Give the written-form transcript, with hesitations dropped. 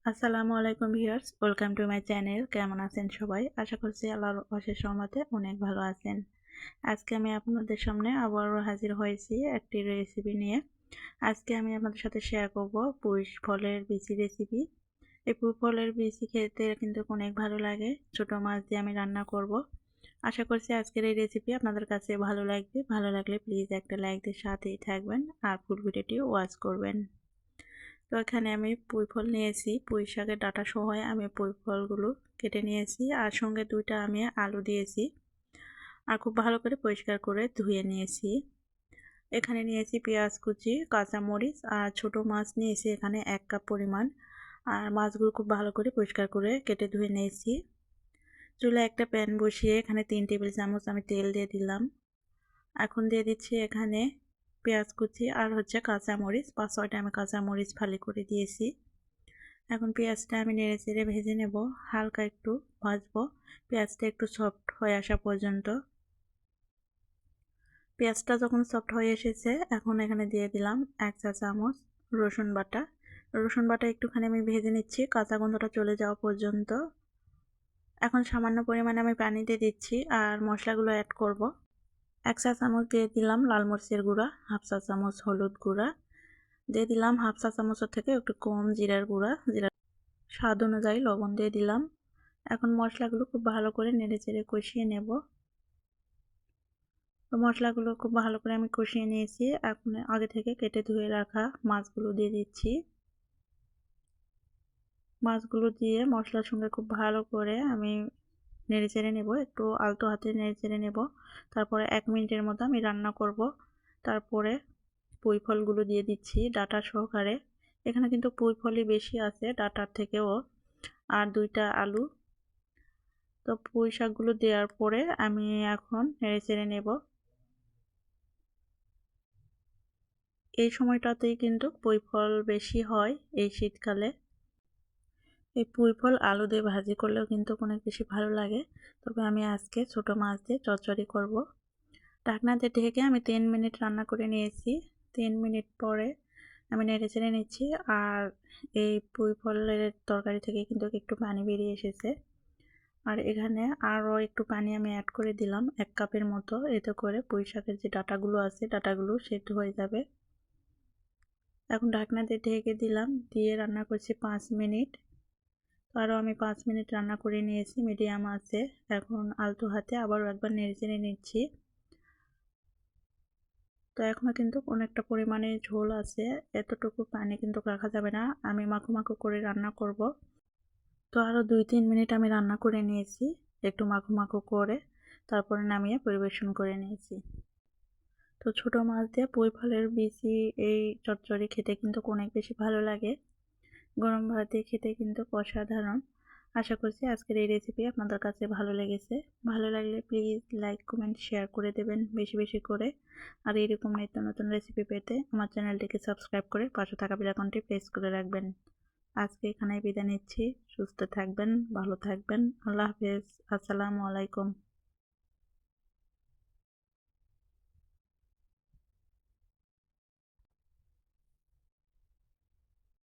আসসালামু আলাইকুম viewers, welcome to my channel. কেমন আছেন সবাই? আশা করছি আল্লাহর অশেষ রহমতে অনেক ভালো আছেন। আজকে আমি আপনাদের সামনে আবারও হাজির হয়েছি একটি রেসিপি নিয়ে। আজকে আমি আপনাদের সাথে শেয়ার করব পুঁই ফলের বিচি রেসিপি। এই পুঁই ফলের বিচি খেতে কিন্তু অনেক ভালো লাগে। ছোট মাছ দিয়ে আমি রান্না করব। আশা করছি আজকের এই রেসিপি আপনাদের কাছে ভালো লাগবে। ভালো লাগলে প্লিজ একটা লাইক দিয়ে সাথেই থাকবেন আর ফুল ভিডিওটি ওয়াচ করবেন। তো এখানে আমি পুঁই ফল নিয়েছি, পুঁই শাকের ডাঁটা সহ আমি পুঁই ফলগুলো কেটে নিয়েছি আর সঙ্গে দুইটা আমি আলু দিয়েছি আর খুব ভালো করে পরিষ্কার করে ধুয়ে নিয়েছি। এখানে নিয়েছি পেঁয়াজ কুচি, কাঁচামরিচ আর ছোট মাছ নিয়েছি এখানে 1 কাপ পরিমাণ। আর মাছগুলো খুব ভালো করে পরিষ্কার করে কেটে ধুয়ে নিয়েছি। চুলায় একটা প্যান বসিয়ে এখানে 3 টেবিল চামচ আমি তেল দিয়ে দিলাম। এখন দিয়ে দিচ্ছি এখানে পেঁয়াজ কুচি আর কাঁচামরিচ, 5-6টা আমি কাঁচামরিচ ফালি করে দিয়েছি। এখন পেঁয়াজটা আমি নেড়ে চেড়ে ভেজে নেব, হালকা একটু ভাজবো, পেঁয়াজটা একটু সফট হয়ে আসা পর্যন্ত। পেঁয়াজটা যখন সফট হয়ে এসেছে এখন এখানে দিয়ে দিলাম 1 চা চামচ রসুন বাটা। রসুন বাটা একটুখানি আমি ভেজে নিচ্ছি কাঁচা গন্ধটা চলে যাওয়া পর্যন্ত। এখন সামান্য পরিমাণে আমি পানি দিয়ে দিচ্ছি আর মশলাগুলো অ্যাড করব। 1 চা চামচ দিয়ে দিলাম লাল মরিচের গুঁড়া, 1/2 চা চামচ হলুদ গুঁড়া, দিয়ে দিলাম 1/2 চা চামচের থেকে একটু কম জিরার গুঁড়া, স্বাদ অনুযায়ী লবণ দিয়ে দিলাম। এখন মশলাগুলো খুব ভালো করে নেড়েচেড়ে কষিয়ে নেব। তো মশলাগুলো খুব ভালো করে আমি কষিয়ে নিয়েছি। এখন আগে থেকে কেটে ধুয়ে রাখা মাছগুলো দিয়ে দিচ্ছি। মাছগুলো দিয়ে মশলার সঙ্গে খুব ভালো করে আমি নেড়েচেড়ে নেব, একটু আলতো হাতে নেড়েচেড়ে নেব। তারপরে 1 মিনিটের মতো আমি রান্না করব। তারপরে পুঁই ফলগুলো দিয়ে দিচ্ছি ডাঁটা সহকারে। এখানে কিন্তু পুঁই ফলই বেশি আছে ডাঁটার থেকেও। আর 2টা আলু। তো পুঁই শাকগুলো দেওয়ার পরে আমি এখন নেড়েচেড়ে নেব। এই সময়টাতেই কিন্তু পুঁই ফল বেশি হয় এই শীতকালে। এই পুঁই ফল আলু দিয়ে ভাজি করলেও কিন্তু অনেক বেশি ভালো লাগে। তবে আমি আজকে ছোট মাছ দিয়ে চচ্চড়ি করব। ঢাকনা দিয়ে ঢেকে আমি 3 মিনিট রান্না করে নিয়েছি। 3 মিনিট পরে আমি নেড়েচেড়ে নিচ্ছি আর এই পুঁই ফলের তরকারি থেকে কিন্তু একটু পানি বেরিয়ে এসেছে। আর এখানে আরও একটু পানি আমি অ্যাড করে দিলাম 1 কাপের মতো, এতে করে পুঁই শাকের যে ডাঁটাগুলো আছে ডাঁটাগুলো সেদ্ধ হয়ে যাবে। এখন ঢাকনা দিয়ে ঢেকে দিলাম, দিয়ে রান্না করছি 5 মিনিট। তো আরও আমি 5 মিনিট রান্না করে নিয়েছি মিডিয়াম আঁচে। এখন আলতো হাতে আবারও একবার নেড়েচেড়ে নিচ্ছি। তো এখনও কিন্তু অনেকটা পরিমাণে ঝোল আছে, এতটুকু পানি কিন্তু রাখা যাবে না, আমি মাখো মাখো করে রান্না করব। তো আরও 2-3 মিনিট আমি রান্না করে নিয়েছি একটু মাখো মাখো করে, তারপরে নামিয়ে পরিবেশন করে নিয়েছি। তো ছোট মাছ দিয়ে পুঁই ফলের বিচি এই চচ্চড়ি খেতে কিন্তু অনেক বেশি ভালো লাগে। গরম ভাত দিয়ে খেতে কিন্তু অসাধারণ। আশা করছি আজকের এই রেসিপি আপনাদের কাছে ভালো লেগেছে। ভালো লাগলে প্লিজ লাইক কমেন্ট শেয়ার করে দেবেন বেশি বেশি করে। আর এরকম নিত্য নতুন রেসিপি পেতে আমার চ্যানেলটিকে সাবস্ক্রাইব করে পাশে থাকা বেল আইকনটি প্রেস করে রাখবেন। আজকে এখানেই বিদায় নিচ্ছি। সুস্থ থাকবেন, ভালো থাকবেন। আল্লাহ হাফেজ। আসসালামু আলাইকুম।